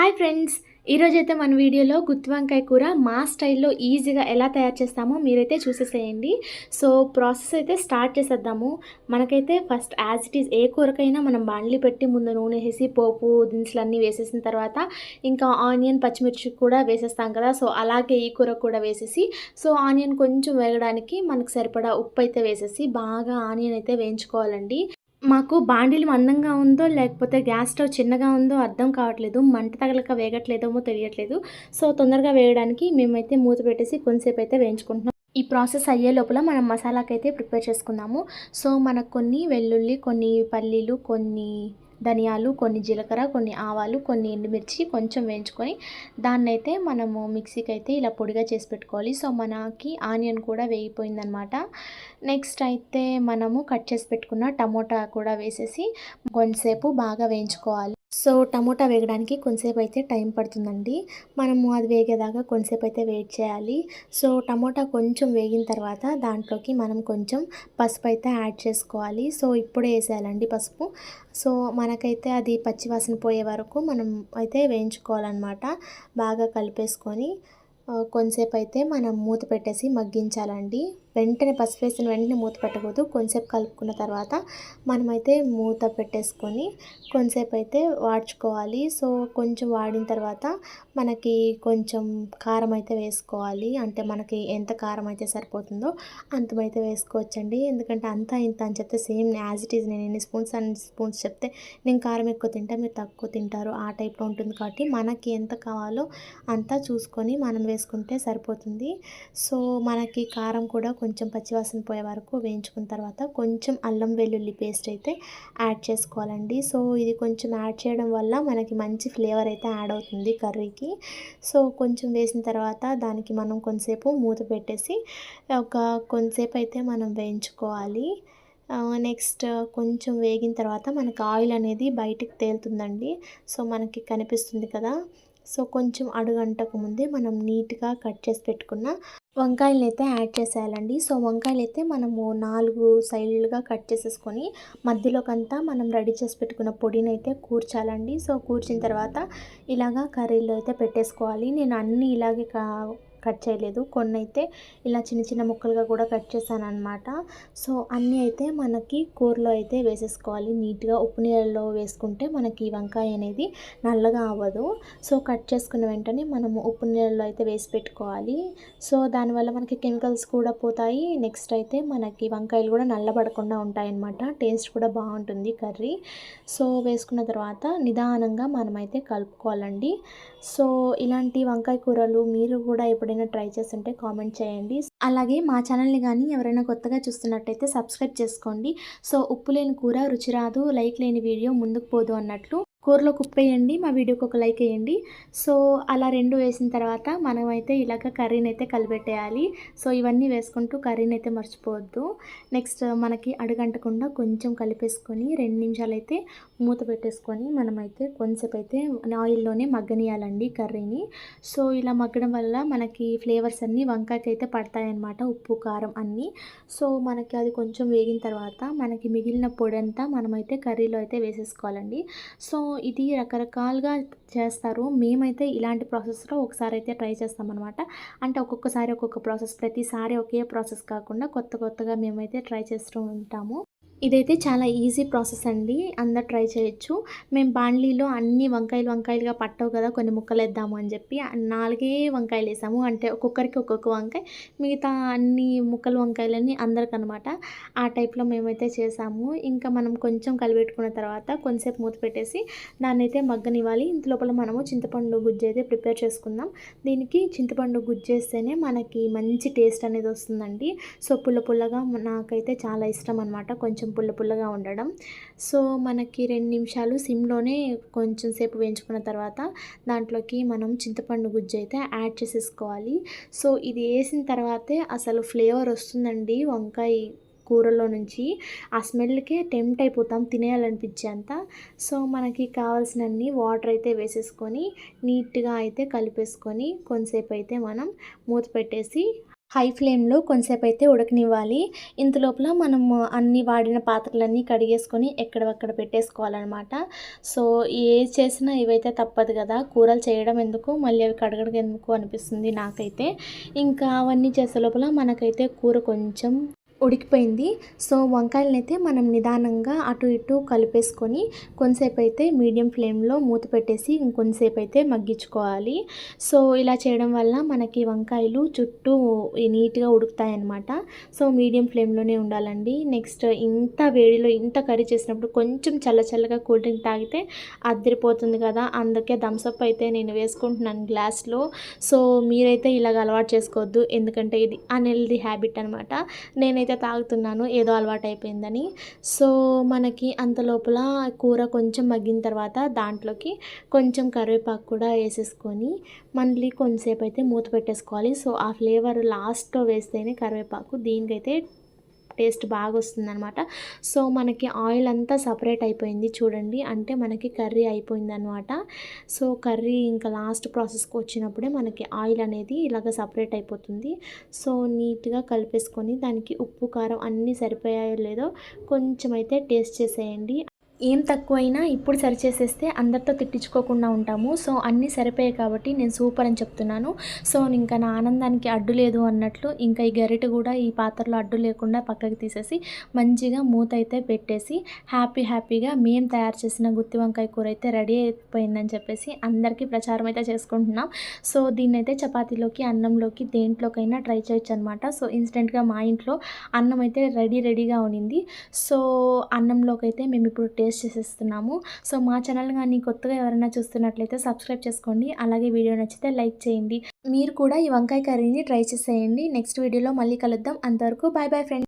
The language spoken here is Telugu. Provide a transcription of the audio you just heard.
హాయ్ ఫ్రెండ్స్, ఈరోజైతే మన వీడియోలో గుత్తి వంకాయ కూర మా స్టైల్లో ఈజీగా ఎలా తయారు చేస్తామో మీరైతే చూసేసేయండి. సో ప్రాసెస్ అయితే స్టార్ట్ చేసేద్దాము. మనకైతే ఫస్ట్ యాజ్ ఇట్ ఈజ్ ఏ కూరకైనా మనం బాండ్లీ పెట్టి ముందు నూనె వేసి పోపు దినుసులన్నీ వేసేసిన తర్వాత ఇంకా ఆనియన్ పచ్చిమిర్చి కూడా వేసేస్తాం కదా. సో అలాగే ఈ కూర కూడా వేసేసి సో ఆనియన్ కొంచెం వేగడానికి మనకు సరిపడా ఉప్పు అయితే వేసేసి బాగా ఆనియన్ అయితే వేయించుకోవాలండి. మాకు బాండీలు మందంగా ఉందో, లేకపోతే గ్యాస్ స్టవ్ చిన్నగా ఉందో అర్థం కావట్లేదు. మంట తగలక వేగట్లేదేమో తెలియట్లేదు. సో, తొందరగా వేయడానికి మేమైతే మూత పెట్టేసి కొంతసేపు అయితే వేయించుకుంటున్నాం. ఈ ప్రాసెస్ అయ్యే లోపల మనం మసాలాకైతే ప్రిపేర్ చేసుకుందాము. సో, మనకు కొన్ని వెల్లుల్లి, కొన్ని పల్లీలు, కొన్ని ధనియాలు, కొన్ని జీలకర్ర, కొన్ని ఆవాలు, కొన్ని ఎండుమిర్చి కొంచెం వేయించుకొని దాన్నైతే మనము మిక్సీకి అయితే ఇలా పొడిగా చేసి పెట్టుకోవాలి. సో మనకి ఆనియన్ కూడా వేగిపోయిందనమాట. నెక్స్ట్ అయితే మనము కట్ చేసి పెట్టుకున్న టమోటా కూడా వేసేసి కొంతసేపు బాగా వేయించుకోవాలి. సో టమోటా వేగడానికి కొంతసేపు అయితే టైం పడుతుందండి. మనము అది వేగేదాకా కొంతసేపు అయితే వెయిట్ చేయాలి. సో టమోటా కొంచెం వేగిన తర్వాత దాంట్లోకి మనం కొంచెం పసుపు అయితే యాడ్ చేసుకోవాలి. సో ఇప్పుడే వేసేయాలండి పసుపు. సో మనకైతే అది పచ్చివాసన పోయే వరకు మనం అయితే వేయించుకోవాలన్నమాట. బాగా కలిపేసుకొని కొంతసేపు అయితే మనం మూత పెట్టేసి మగ్గించాలండి. వెంటనే పసుపు వేసిన వెంటనే మూత పెట్టకూడదు. కొంచెంసేపు కలుపుకున్న తర్వాత మనమైతే మూత పెట్టేసుకొని కొంచెంసేపు అయితే వాడ్చుకోవాలి. సో కొంచెం వాడిన తర్వాత మనకి కొంచెం కారం అయితే వేసుకోవాలి. అంటే మనకి ఎంత కారం అయితే సరిపోతుందో అంతమైతే వేసుకోవచ్చండి. ఎందుకంటే అంతా ఇంత అని చెప్తే సేమ్ యాజ్ ఇట్ ఈజ్ నేను ఎన్ని స్పూన్స్ అన్ని స్పూన్స్ చెప్తే నేను కారం ఎక్కువ తింటా, మీరు తక్కువ తింటారు, ఆ టైప్లో ఉంటుంది. కాబట్టి మనకి ఎంత కావాలో అంతా చూసుకొని మనం వేసుకుంటే సరిపోతుంది. సో మనకి కారం కూడా కొంచెం పచ్చివాసన పోయే వరకు వేయించుకున్న తర్వాత కొంచెం అల్లం వెల్లుల్లి పేస్ట్ అయితే యాడ్ చేసుకోవాలండి. సో ఇది కొంచెం యాడ్ చేయడం వల్ల మనకి మంచి ఫ్లేవర్ అయితే యాడ్ అవుతుంది కర్రీకి. సో కొంచెం వేసిన తర్వాత దానికి మనం కొంతసేపు మూత పెట్టేసి కొంతసేపు అయితే మనం వేయించుకోవాలి. నెక్స్ట్ కొంచెం వేగిన తర్వాత మనకి ఆయిల్ అనేది బయటికి తేలుతుందండి. సో మనకి కనిపిస్తుంది కదా. సో కొంచెం అడుగంటకు ముందే మనం నీట్గా కట్ చేసి పెట్టుకున్న వంకాయలను అయితే యాడ్ చేసేయాలండి. సో వంకాయలు అయితే మనము 4 సైడ్లుగా కట్ చేసేసుకొని మధ్యలోకంతా మనం రెడీ చేసి పెట్టుకున్న పొడిని అయితే కూర్చాలండి. సో కూర్చిన తర్వాత ఇలాగా కర్రీలో అయితే పెట్టేసుకోవాలి. నేను అన్నీ ఇలాగే కట్ చేయలేదు, కొన్ని అయితే ఇలా చిన్న చిన్న ముక్కలుగా కూడా కట్ చేశాను అనమాట. సో అన్నీ అయితే మనకి కూరలో అయితే వేసేసుకోవాలి. నీట్గా ఉప్పు నీళ్ళలో వేసుకుంటే మనకి వంకాయ అనేది నల్లగా అవ్వదు. సో కట్ చేసుకున్న వెంటనే మనము ఉప్పు నీళ్ళలో అయితే వేసి పెట్టుకోవాలి. సో దానివల్ల మనకి కెమికల్స్ కూడా పోతాయి. నెక్స్ట్ అయితే మనకి వంకాయలు కూడా నల్లబడకుండా ఉంటాయి అన్నమాట. టేస్ట్ కూడా బాగుంటుంది కర్రీ. సో వేసుకున్న తర్వాత నిదానంగా మనమైతే కలుపుకోవాలండి. సో ఇలాంటి వంకాయ కూరలు మీరు కూడా ఎప్పుడైనా ట్రై చేస్తుంటే కామెంట్ చేయండి. అలాగే మా ఛానల్ని కానీ ఎవరైనా కొత్తగా చూస్తున్నట్టయితే సబ్స్క్రైబ్ చేసుకోండి. సో ఉప్పు లేని కూర రుచి రాదు, లైక్ లేని వీడియో ముందుకు పోదు అన్నట్లు కూరలోకి ఉప్పు వేయండి, మా వీడియోకి ఒక లైక్ వేయండి. సో అలా 2 వేసిన తర్వాత మనమైతే ఇలాగ కర్రీని అయితే కలిపెట్టేయాలి. సో ఇవన్నీ వేసుకుంటూ కర్రీని అయితే మర్చిపోవద్దు. నెక్స్ట్ మనకి అడుగంటకుండా కొంచెం కలిపేసుకొని 2 నిమిషాలు అయితే మూత పెట్టేసుకొని మనమైతే కొంచెంసేపు అయితే ఆయిల్లోనే మగ్గనియాలండి కర్రీని. సో ఇలా మగ్గడం వల్ల మనకి ఫ్లేవర్స్ అన్నీ వంకాయకి అయితే పడతాయన్నమాట, ఉప్పు కారం అన్నీ. సో మనకి అది కొంచెం వేగిన తర్వాత మనకి మిగిలిన పొడి అంతా మనమైతే కర్రీలో అయితే వేసేసుకోవాలండి. సో ఇది రకరకాలుగా చేస్తారు. మేమైతే ఇలాంటి ప్రాసెస్లో ఒకసారి అయితే ట్రై చేస్తామన్నమాట. అంటే ఒక్కొక్కసారి ఒక్కొక్క ప్రాసెస్, ప్రతిసారి ఒకే ప్రాసెస్ కాకుండా కొత్తగా మేమైతే ట్రై చేస్తూ ఉంటాము. ఇదైతే చాలా ఈజీ ప్రాసెస్ అండి, అందరు ట్రై చేయొచ్చు. మేము బాండ్లీలో అన్ని వంకాయలుగా పట్టవు కదా, కొన్ని ముక్కలు వేద్దాము అని చెప్పి 4 వంకాయలు వేసాము. అంటే ఒక్కొక్కరికి ఒక్కొక్క వంకాయ, మిగతా అన్ని ముక్కలు వంకాయలన్నీ అందరికనమాట. ఆ టైప్లో మేమైతే చేసాము. ఇంకా మనం కొంచెం కలిపెట్టుకున్న తర్వాత కొంచెంసేపు మూత పెట్టేసి దాన్ని అయితే మగ్గనివ్వాలి. ఇంత లోపల మనము చింతపండు గుజ్జు అయితే ప్రిపేర్ చేసుకుందాం. దీనికి చింతపండు గుజ్జు వేస్తేనే మనకి మంచి టేస్ట్ అనేది వస్తుందండి. సో పుల్లగా నాకైతే చాలా ఇష్టం అనమాట, కొంచెం పుల్లగా ఉండడం. సో మనకి 2 నిమిషాలు సిమ్లోనే కొంచెం సేపు వేయించుకున్న తర్వాత దాంట్లోకి మనం చింతపండు గుజ్జు అయితే యాడ్ చేసేసుకోవాలి. సో ఇది వేసిన తర్వాతే అసలు ఫ్లేవర్ వస్తుందండి వంకాయ కూరలో నుంచి. ఆ స్మెల్కే టెంప్ట్ అయిపోతాం తినేయాలనిపించేంత. సో మనకి కావాల్సినన్ని వాటర్ అయితే వేసేసుకొని నీట్గా అయితే కలిపేసుకొని కొంతసేపు అయితే మనం మూత పెట్టేసి హై ఫ్లేమ్‌లో కొంసేపు అయితే ఉడకనివ్వాలి. ఇంతలోపల మనము అన్ని వాడిన పాత్రలన్నీ కడిగేసుకొని ఎక్కడివక్కడ పెట్టేసుకోవాలనమాట. సో, ఏది చేసినా ఇవైతే తప్పదు గదా! కూరలు చేయడం ఎందుకు, మళ్ళీ అవి కడగడం ఎందుకు అనిపిస్తుంది నాకైతే. ఇంకా అవన్నీ చేసే లోపల మనకైతే కూర కొంచెం ఉడికిపోయింది. సో, వంకాయలనైతే మనం నిదానంగా అటు ఇటు కలిపేసుకొని కొంసేపయితే మీడియం ఫ్లేమ్‌లో మూత పెట్టేసి ఇంకొంసేపయితే మగ్గించుకోవాలి. సో, ఇలా చేయడం వల్ల మనకి వంకాయలు చుట్టూ నీట్‌గా ఉడుకుతాయన్నమాట. సో, మీడియం ఫ్లేమ్‌లోనే ఉండాలండి. నెక్స్ట్ ఇంత వేడిలో ఇంత కర్రీ చేసినప్పుడు కొంచెం చల్లగా కూల్ డ్రింక్ తాగితే అద్దిరిపోతుంది కదా! అందుకే థమ్స్ అప్ అయితే నేను వేసుకుంటున్నాను గ్లాస్‌లో. సో, మీరైతే ఇలాగ అలవాటు చేసుకోవద్దు. ఎందుకంటే ఇది అన్‌హెల్తీ హ్యాబిట్ అనమాట. నేనైతే తాగుతున్నాను ఏదో అలవాటయిపోయిందని. సో, మనకి అంతలోపల కూర కొంచెం మగ్గిన తర్వాత దాంట్లోకి కొంచెం కరివేపాకు కూడా ఏసేసుకొని మళ్ళీ కొంతసేపయితే మూత పెట్టేసుకోవాలి. సో, ఆ ఫ్లేవర్ లాస్ట్‌లో వేస్తేనే కరివేపాకు దీనికైతే టేస్ట్ బాగొస్తుందనమాట. సో, మనకి ఆయిల్ అంతా సపరేట్ అయిపోయింది చూడండి. అంటే మనకి కర్రీ అయిపోయిందనమాట. సో, కర్రీ ఇంకా లాస్ట్ ప్రాసెస్‌కి వచ్చినప్పుడే మనకి ఆయిల్ అనేది ఇలాగ సపరేట్ అయిపోతుంది. సో, నీట్‌గా కలిపేసుకొని దానికి ఉప్పు, కారం అన్నీ సరిపోయాయో లేదో కొంచెం అయితే టేస్ట్ చేసేయండి. ఏం తక్కువైనా ఇప్పుడు సరిచేసేస్తే అందరితో తిట్టించుకోకుండా ఉంటాము. సో, అన్నీ సరిపోయాయి కాబట్టి నేను సూపర్ అని చెప్తున్నాను. సో, ఇంకా నా ఆనందానికి అడ్డు లేదు అన్నట్లు ఇంకా ఈ గరిటె కూడా ఈ పాత్రలో అడ్డు లేకుండా పక్కకి తీసేసి మంచిగా మూత అయితే పెట్టేసి హ్యాపీగా మేము తయారు చేసిన గుత్తి వంకాయ కూర అయితే రెడీ అయిపోయిందని చెప్పేసి అందరికీ ప్రచారం అయితే చేసుకుంటున్నాం. సో, దీన్నైతే చపాతీలోకి, అన్నంలోకి దేంట్లోకైనా ట్రై చేయొచ్చనమాట. సో, ఇన్స్టెంట్‌గా మా ఇంట్లో అన్నం అయితే రెడీగా ఉండింది. సో, అన్నంలోకైతే మేమిప్పుడు టేస్ట్ చేసేస్తున్నాము. సో, మా ఛానల్ గాని కొత్తగా ఎవరైనా చూస్తున్నట్లయితే సబ్స్క్రైబ్ చేసుకోండి. అలాగే వీడియో నచ్చితే లైక్ చేయండి. మీరు కూడా ఈ వంకాయ కర్రీని ట్రై చేసేయండి. నెక్స్ట్ వీడియోలో మళ్ళీ కలుద్దాం. అంతవరకు బాయ్ ఫ్రెండ్స్.